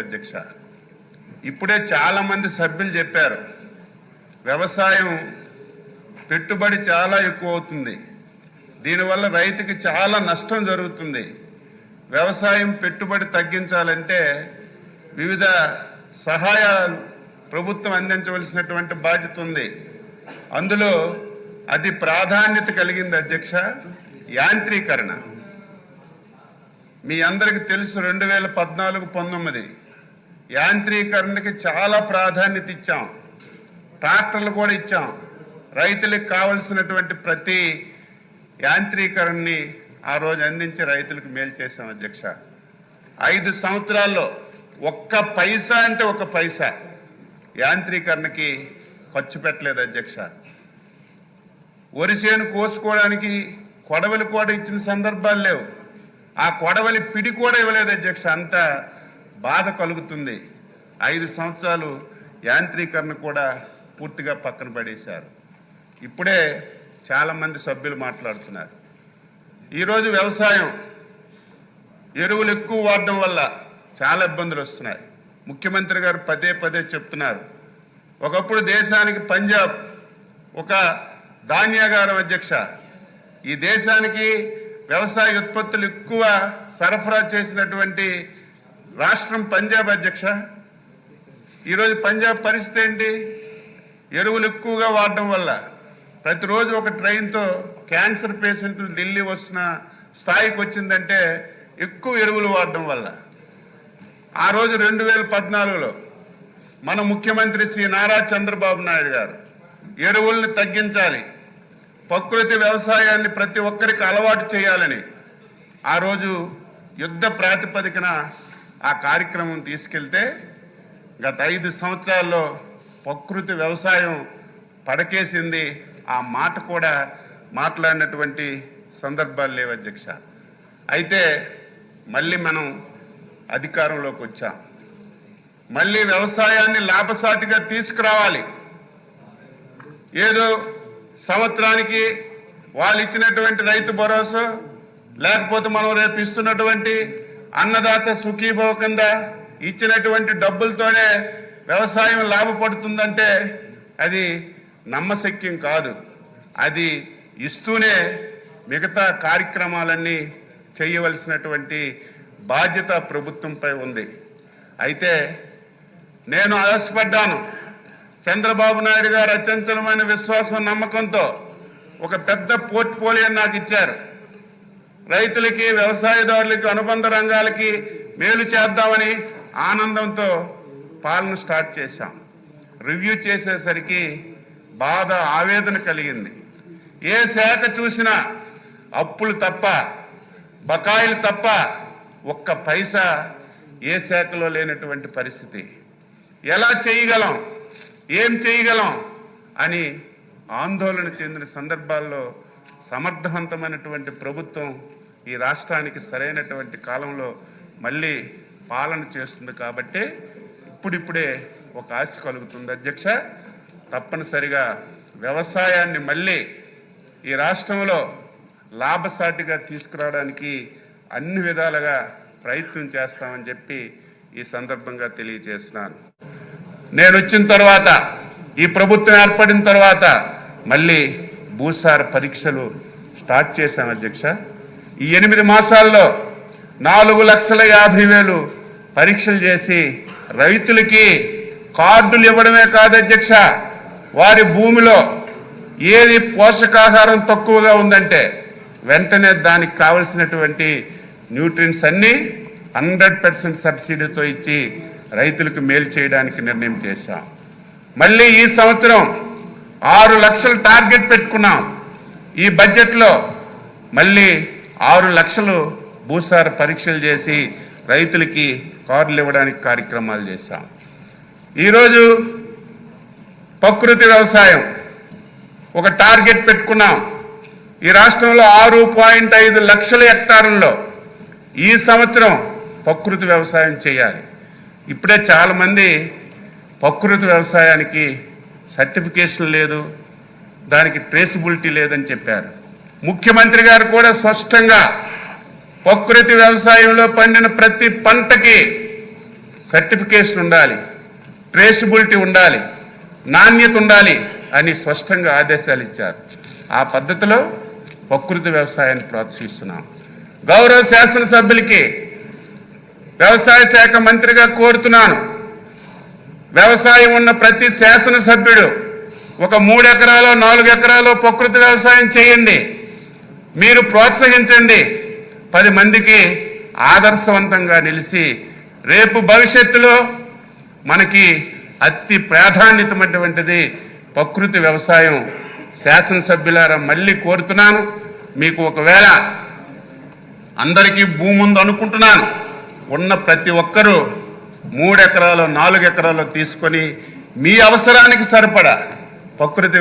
అధ్యక్ష, ఇప్పుడే చాలా మంది సభ్యులు చెప్పారు, వ్యవసాయం పెట్టుబడి చాలా ఎక్కువ అవుతుంది, దీనివల్ల రైతుకి చాలా నష్టం జరుగుతుంది. వ్యవసాయం పెట్టుబడి తగ్గించాలంటే వివిధ సహాయాలు ప్రభుత్వం అందించవలసినటువంటి బాధ్యత ఉంది. అందులో అది ప్రాధాన్యత కలిగింది అధ్యక్ష, యాంత్రీకరణ. మీ అందరికీ తెలుసు 2014-19 యాంత్రీకరణకి చాలా ప్రాధాన్యత ఇచ్చాం, ట్రాక్టర్లు కూడా ఇచ్చాం. రైతులకు కావలసినటువంటి ప్రతి యాంత్రీకరణని ఆ రోజు అందించి రైతులకు మేలు చేశాం అధ్యక్ష. 5 సంవత్సరాల్లో ఒక్క పైసా అంటే ఒక పైసా యాంత్రీకరణకి ఖర్చు పెట్టలేదు అధ్యక్ష. వరిసేను కోసుకోవడానికి కొడవలి కూడా ఇచ్చిన సందర్భాలు లేవు, ఆ కొడవలి పిడి కూడా ఇవ్వలేదు అధ్యక్ష. అంత బాధ కలుగుతుంది. 5 సంవత్సరాలు యాంత్రీకరణ కూడా పూర్తిగా పక్కన పడేశారు. ఇప్పుడే చాలామంది సభ్యులు మాట్లాడుతున్నారు, ఈరోజు వ్యవసాయం ఎరువులు ఎక్కువ వాడడం వల్ల చాలా ఇబ్బందులు వస్తున్నాయి. ముఖ్యమంత్రి గారు పదే పదే చెప్తున్నారు. ఒకప్పుడు దేశానికి పంజాబ్ ఒక ధాన్యాగారం అధ్యక్ష. ఈ దేశానికి వ్యవసాయ ఉత్పత్తులు ఎక్కువ సరఫరా చేసినటువంటి రాష్ట్రం పంజాబ్ అధ్యక్ష. ఈరోజు పంజాబ్ పరిస్థితి ఏంటి? ఎరువులు ఎక్కువగా వాడడం వల్ల ప్రతిరోజు ఒక ట్రైన్తో క్యాన్సర్ పేషెంట్లు ఢిల్లీ వస్తున్న స్థాయికి వచ్చిందంటే ఎక్కువ ఎరువులు వాడడం వల్ల. ఆ రోజు 2014లో మన ముఖ్యమంత్రి శ్రీ నారా చంద్రబాబు నాయుడు గారు ఎరువుల్ని తగ్గించాలి, ప్రకృతి వ్యవసాయాన్ని ప్రతి ఒక్కరికి అలవాటు చేయాలని ఆ రోజు యుద్ధ ప్రాతిపదికన ఆ కార్యక్రమం తీసుకెళ్తే గత 5 సంవత్సరాల్లో ప్రకృతి వ్యవసాయం పడకేసింది. ఆ మాట కూడా మాట్లాడినటువంటి సందర్భాలు లేవు అధ్యక్ష. అయితే మళ్ళీ మనం అధికారంలోకి వచ్చాం, మళ్ళీ వ్యవసాయాన్ని లాభసాటిగా తీసుకురావాలి. ఏదో సంవత్సరానికి వాళ్ళు ఇచ్చినటువంటి రైతు భరోసా, లేకపోతే మనం రేపు ఇస్తున్నటువంటి అన్నదాత సుఖీభవ కింద ఇచ్చినటువంటి డబ్బులతోనే వ్యవసాయం లాభపడుతుందంటే అది నమ్మశక్యం కాదు. అది ఇస్తూనే మిగతా కార్యక్రమాలన్నీ చేయవలసినటువంటి బాధ్యత ప్రభుత్వంపై ఉంది. అయితే నేను ఆశపడ్డాను, చంద్రబాబు నాయుడు గారు అచంచలమైన విశ్వాసం నమ్మకంతో ఒక పెద్ద పోర్ట్ఫోలియో నాకు ఇచ్చారు. రైతులకి వ్యవసాయదారులకి అనుబంధ రంగాలకి మేలు చేద్దామని ఆనందంతో పాలన స్టార్ట్ చేశాం. రివ్యూ చేసేసరికి బాధ ఆవేదన కలిగింది. ఏ శాఖ చూసినా అప్పులు తప్ప, బకాయిలు తప్ప ఒక్క పైసా ఏ శాఖలో లేనటువంటి పరిస్థితి. ఎలా చేయగలం, ఏం చేయగలం అని ఆందోళన చెందిన సందర్భాల్లో సమర్థవంతమైనటువంటి ప్రభుత్వం ఈ రాష్ట్రానికి సరైనటువంటి కాలంలో మళ్ళీ పాలన చేస్తుంది. కాబట్టి ఇప్పుడిప్పుడే ఒక ఆశ కలుగుతుంది అధ్యక్ష. తప్పనిసరిగా వ్యవసాయాన్ని మళ్ళీ ఈ రాష్ట్రంలో లాభసాటిగా తీసుకురావడానికి అన్ని విధాలుగా ప్రయత్నం చేస్తామని చెప్పి ఈ సందర్భంగా తెలియజేస్తున్నాను. నేను వచ్చిన తర్వాత, ఈ ప్రభుత్వం ఏర్పడిన తర్వాత మళ్ళీ భూసార పరీక్షలు స్టార్ట్ చేశాం అధ్యక్ష. ఈ 8 మాసాల్లో 4,50,000 పరీక్షలు చేసి రైతులకి కార్డులు ఇవ్వడమే కాదు అధ్యక్ష, వారి భూమిలో ఏది పోషకాహారం తక్కువగా ఉందంటే వెంటనే దానికి కావలసినటువంటి న్యూట్రియంట్స్ అన్నీ 100% సబ్సిడీతో ఇచ్చి రైతులకు మేలు చేయడానికి నిర్ణయం చేశాం. మళ్ళీ ఈ సంవత్సరం 6 లక్షలు టార్గెట్ పెట్టుకున్నాం. ఈ బడ్జెట్లో మళ్ళీ 6 లక్షలు భూసార పరీక్షలు చేసి రైతులకి కార్డులు ఇవ్వడానికి కార్యక్రమాలు చేశాం. ఈరోజు ప్రకృతి వ్యవసాయం ఒక టార్గెట్ పెట్టుకున్నాం. ఈ రాష్ట్రంలో 6.5 లక్షల హెక్టార్లలో ఈ సంవత్సరం ప్రకృతి వ్యవసాయం చేయాలి. ఇప్పుడే చాలామంది ప్రకృతి వ్యవసాయానికి సర్టిఫికేషన్ లేదు, దానికి ట్రేసిబిలిటీ లేదని చెప్పారు. ముఖ్యమంత్రి గారు కూడా స్పష్టంగా ప్రకృతి వ్యవసాయంలో పండిన ప్రతి పంటకి సర్టిఫికేషన్ ఉండాలి, ట్రేసబిలిటీ ఉండాలి, నాణ్యత ఉండాలి అని స్పష్టంగా ఆదేశాలు ఇచ్చారు. ఆ పద్ధతిలో ప్రకృతి వ్యవసాయాన్ని ప్రోత్సహిస్తున్నాం. గౌరవ శాసనసభ్యులకి వ్యవసాయ శాఖ మంత్రిగా కోరుతున్నాను, వ్యవసాయం ఉన్న ప్రతి శాసనసభ్యుడు ఒక 3 ఎకరాలో 4 ఎకరాలో ప్రకృతి వ్యవసాయం చేయండి. మీరు ప్రోత్సహించండి. 10 మందికి ఆదర్శవంతంగా నిలిచి రేపు భవిష్యత్తులో మనకి అతి ప్రాధాన్యతమైనటువంటిది ప్రకృతి వ్యవసాయం. శాసనసభ్యులారా మళ్ళీ కోరుతున్నాను, మీకు ఒకవేళ అందరికీ భూమి ఉంది అనుకుంటున్నాను, ఉన్న ప్రతి ఒక్కరూ 3 ఎకరాలు 4 ఎకరాలు తీసుకొని మీ అవసరానికి సరిపడా ప్రకృతి